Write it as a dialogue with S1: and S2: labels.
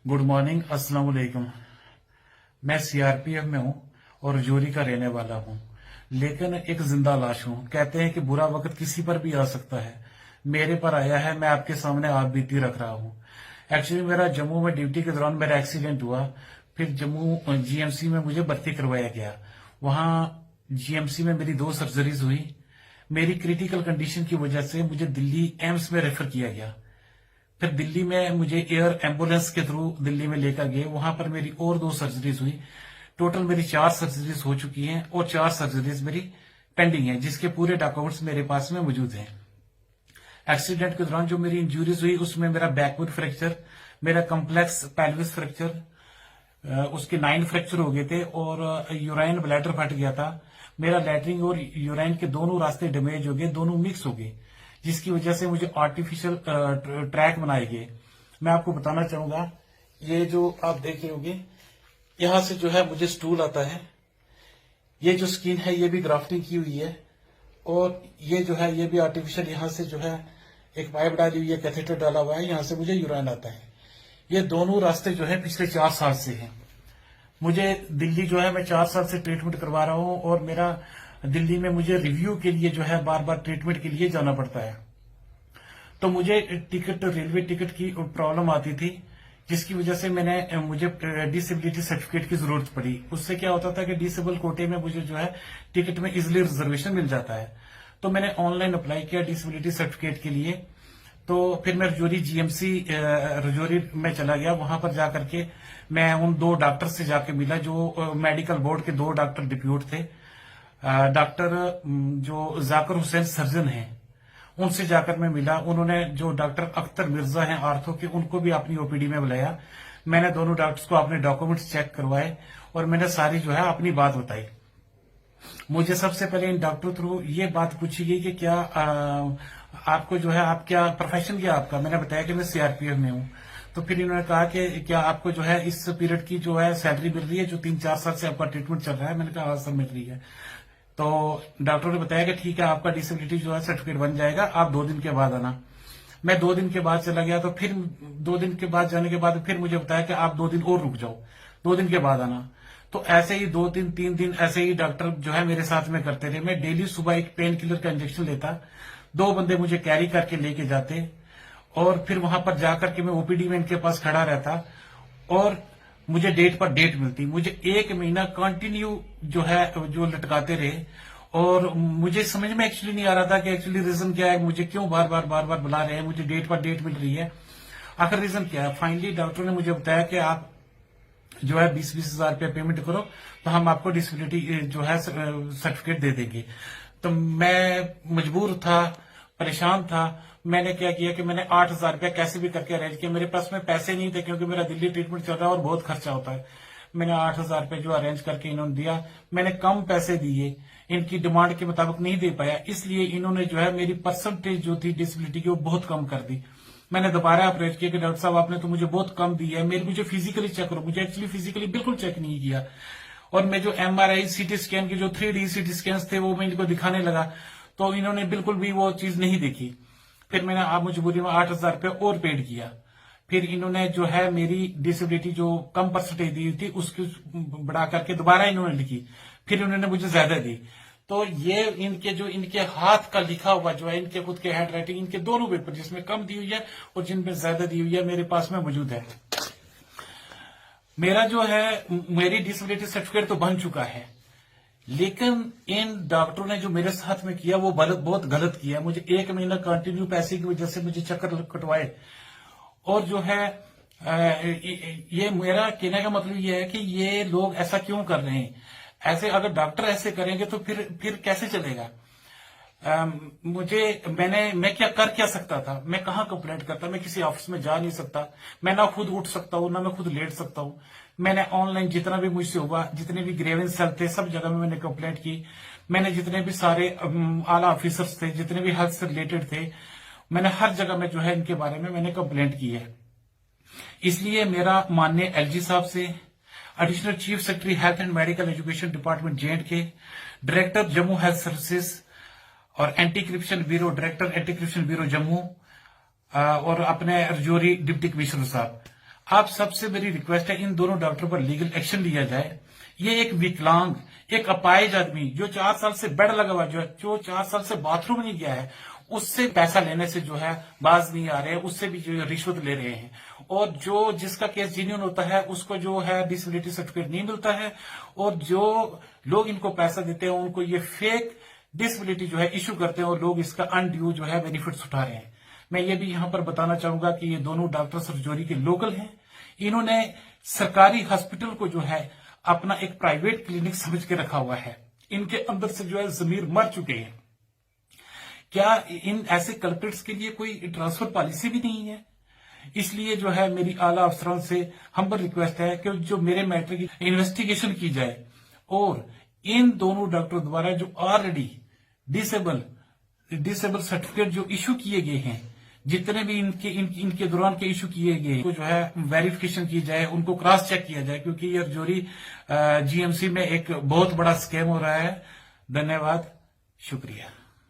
S1: Good morning, अस्सलाम वालेकुम। मैं सीआरपीएफ में हूं और रजौरी का रहने वाला हूं, लेकिन एक जिंदा लाश हूं। कहते हैं कि बुरा वक्त किसी पर भी आ सकता है, मेरे पर आया है। मैं आपके सामने आप बीती रख रहा हूं। एक्चुअली मेरा जम्मू में ड्यूटी के दौरान मेरा एक्सीडेंट हुआ। फिर जम्मू जीएमसी में मुझे भर्ती करवाया गया। वहां जीएमसी में मेरी 2 सर्जरीज हुई। मेरी क्रिटिकल कंडीशन की वजह से मुझे दिल्ली एम्स में रेफर किया गया। फिर दिल्ली में मुझे एयर एम्बुलेंस के थ्रू दिल्ली में लेकर गए। वहां पर मेरी और 2 सर्जरीज हुई। टोटल मेरी 4 सर्जरीज हो चुकी हैं और 4 सर्जरीज मेरी पेंडिंग है, जिसके पूरे डॉक्यूमेंट्स मेरे पास में मौजूद हैं। एक्सीडेंट के दौरान जो मेरी इंजरीज हुई उसमें मेरा बैकवुड फ्रैक्चर, मेरा कम्प्लेक्स पेल्विस फ्रैक्चर, उसके 9 फ्रैक्चर हो गए थे और यूराइन ब्लैडर फट गया था। मेरा लैटरिन और यूराइन के दोनों रास्ते डैमेज हो गए, दोनों मिक्स हो गए, जिसकी वजह से मुझे आर्टिफिशियल ट्रैक बनाए गए। मैं आपको बताना चाहूंगा, ये जो आप देख रहे होंगे, यहां से जो है मुझे स्टूल आता है। ये जो स्किन है ये भी ग्राफ्टिंग की हुई है और ये जो है ये भी आर्टिफिशियल, यहां से जो है एक पाइप डाली हुई है, कैथेटर डाला हुआ है, यहां से मुझे यूराइन आता है। ये दोनों रास्ते जो है पिछले 4 साल से हैं। मुझे दिल्ली जो है मैं 4 साल से ट्रीटमेंट करवा रहा हूं और मेरा दिल्ली में मुझे रिव्यू के लिए जो है बार बार ट्रीटमेंट के लिए जाना पड़ता है। तो मुझे टिकट, रेलवे टिकट की प्रॉब्लम आती थी, जिसकी वजह से मुझे डिसेबिलिटी सर्टिफिकेट की जरूरत पड़ी। उससे क्या होता था कि डिसेबल कोटे में मुझे जो है टिकट में इजिली रिजर्वेशन मिल जाता है। तो मैंने ऑनलाइन अप्लाई किया डिसेबिलिटी सर्टिफिकेट के लिए। तो फिर मैं रजौरी जीएमसी रजौरी में चला गया। वहां पर जाकर के मैं उन 2 डॉक्टर से जाके मिला जो मेडिकल बोर्ड के 2 डॉक्टर डिप्यूट थे। डॉक्टर जो जाकिर हुसैन सर्जन हैं, उनसे जाकर मैं मिला। उन्होंने जो डॉक्टर अख्तर मिर्जा हैं आर्थो के, उनको भी अपनी ओपीडी में बुलाया। मैंने दोनों डॉक्टर्स को अपने डॉक्यूमेंट्स चेक करवाए और मैंने सारी जो है अपनी बात बताई। मुझे सबसे पहले इन डॉक्टर थ्रू ये बात पूछी गई कि क्या आपको जो है, आप क्या प्रोफेशन क्या आपका। मैंने बताया कि मैं सीआरपीएफ में हूं। तो फिर इन्होंने कहा कि क्या आपको जो है इस पीरियड की जो है सैलरी मिल रही है, जो 3-4 साल से आपका ट्रीटमेंट चल रहा है। मैंने कहा हाँ सर मिल रही है। तो डॉक्टर ने बताया कि ठीक है, आपका डिसेबिलिटी जो है सर्टिफिकेट बन जाएगा, आप 2 दिन के बाद आना। मैं 2 दिन के बाद चला गया। तो फिर 2 दिन के बाद जाने के बाद फिर मुझे बताया कि आप 2 दिन और रुक जाओ, 2 दिन के बाद आना। तो ऐसे ही 2 दिन 3 दिन ऐसे ही डॉक्टर जो है मेरे साथ में करते रहे। मैं डेली सुबह एक पेन किलर का इंजेक्शन लेता, 2 बंदे मुझे कैरी करके लेके जाते और फिर वहां पर जाकर के मैं ओपीडी में इनके पास खड़ा रहता और मुझे डेट पर डेट मिलती। मुझे 1 महीना कंटिन्यू जो है जो लटकाते रहे और मुझे समझ में एक्चुअली नहीं आ रहा था कि एक्चुअली रीजन क्या है, मुझे क्यों बार बार बुला रहे हैं, मुझे डेट पर डेट मिल रही है, आखिर रीजन क्या है। फाइनली डॉक्टर ने मुझे बताया कि आप जो है 20-20 हजार रुपया पेमेंट करो तो हम आपको डिसेबिलिटी जो है सर्टिफिकेट दे देंगे। तो मैं मजबूर था, परेशान था। मैंने क्या किया कि मैंने 8,000 रुपया कैसे भी करके अरेंज किया। मेरे पास में पैसे नहीं थे क्योंकि मेरा दिल्ली ट्रीटमेंट चल रहा है और बहुत खर्चा होता है। मैंने 8,000 रुपया जो अरेंज करके इन्होंने दिया। मैंने कम पैसे दिए, इनकी डिमांड के मुताबिक नहीं दे पाया, इसलिए इन्होंने जो है मेरी परसेंटेज जो थी डिसेबिलिटी की वो बहुत कम कर दी। मैंने दोबारा अप्रोच किया कि डॉक्टर साहब आपने तो मुझे बहुत कम दी है, मुझे फिजिकली चेक करो। मुझे एक्चुअली फिजिकली बिल्कुल चेक नहीं किया और मैं जो एमआरआई सीटी स्कैन के जो 3D सीटी स्कैन थे वो मैं इनको दिखाने लगा तो इन्होंने बिल्कुल भी वो चीज नहीं देखी। फिर मैंने आप मजबूरी में 8,000 रुपये और पेड किया। फिर इन्होंने जो है मेरी डिसेबिलिटी जो कम परसेंटेज दी थी उसकी बढ़ा करके दोबारा इन्होंने लिखी, फिर उन्होंने मुझे ज्यादा दी। तो ये इनके हाथ का लिखा हुआ जो है, इनके खुद के हैंड राइटिंग, इनके दोनों पेपर जिसमें कम दी हुई है और जिनमें ज्यादा दी हुई है मेरे पास में मौजूद है। मेरा जो है मेरी डिसेबिलिटी सर्टिफिकेट तो बन चुका है, लेकिन इन डॉक्टरों ने जो मेरे साथ में किया वो बहुत गलत किया। मुझे 1 महीना कंटिन्यू पैसे की वजह से मुझे चक्कर कटवाए और जो है ये मेरा कहने का मतलब ये है कि ये लोग ऐसा क्यों कर रहे हैं। ऐसे अगर डॉक्टर ऐसे करेंगे तो फिर कैसे चलेगा। मैं क्या सकता था, मैं कहाँ कंप्लेंट करता, मैं किसी ऑफिस में जा नहीं सकता, मैं ना खुद उठ सकता हूँ ना मैं खुद लेट सकता हूँ। मैंने ऑनलाइन जितना भी मुझसे हुआ, जितने भी ग्रेवेंस सेल थे सब जगह में मैंने कंप्लेंट की। मैंने जितने भी सारे आला ऑफिसर्स थे, जितने भी हेल्थ से रिलेटेड थे, मैंने हर जगह में जो है इनके बारे में मैंने कंप्लेंट की है। इसलिए मेरा माननीय एलजी साहब से, additional chief secretary health and medical education department J&K, director Jammu health services और anti corruption bureau, director anti corruption bureau Jammu और अपने रजौरी डिप्टी कमिश्नर साहब, आप सबसे मेरी रिक्वेस्ट है इन दोनों डॉक्टर पर लीगल एक्शन लिया जाए। ये एक विकलांग, एक अपाहिज आदमी जो 4 साल से बेड लगा हुआ, जो 4 साल से बाथरूम नहीं गया है, उससे पैसा लेने से जो है बाज नहीं आ रहे हैं, उससे भी जो रिश्वत ले रहे हैं। और जो जिसका केस जेन्युइन होता है उसको जो है डिसेबिलिटी सर्टिफिकेट नहीं मिलता है, और जो लोग इनको पैसा देते हैं उनको ये फेक डिसेबिलिटी जो है इश्यू करते हैं, और लोग इसका अनड्यू जो है बेनिफिट्स उठा रहे हैं। मैं ये भी यहां पर बताना चाहूंगा कि ये दोनों डॉक्टर रजौरी के लोकल हैं। इन्होंने सरकारी हॉस्पिटल को जो है अपना एक प्राइवेट क्लिनिक समझ के रखा हुआ है। इनके अंदर से जो है जमीर मर चुके हैं। क्या इन ऐसे कल्प्रिट्स के लिए कोई ट्रांसफर पॉलिसी भी नहीं है? इसलिए जो है मेरी आला अफसरों से हम्बल रिक्वेस्ट है कि जो मेरे मैटर की इन्वेस्टिगेशन की जाए, और इन दोनों डॉक्टरों द्वारा जो ऑलरेडी डिसेबल सर्टिफिकेट जो इशू किए गए हैं, जितने भी इनके दौरान के इशू किए गए, तो जो है वेरिफिकेशन की जाए, उनको क्रॉस चेक किया जाए, क्योंकि ये रजौरी जीएमसी में एक बहुत बड़ा स्कैम हो रहा है। धन्यवाद, शुक्रिया।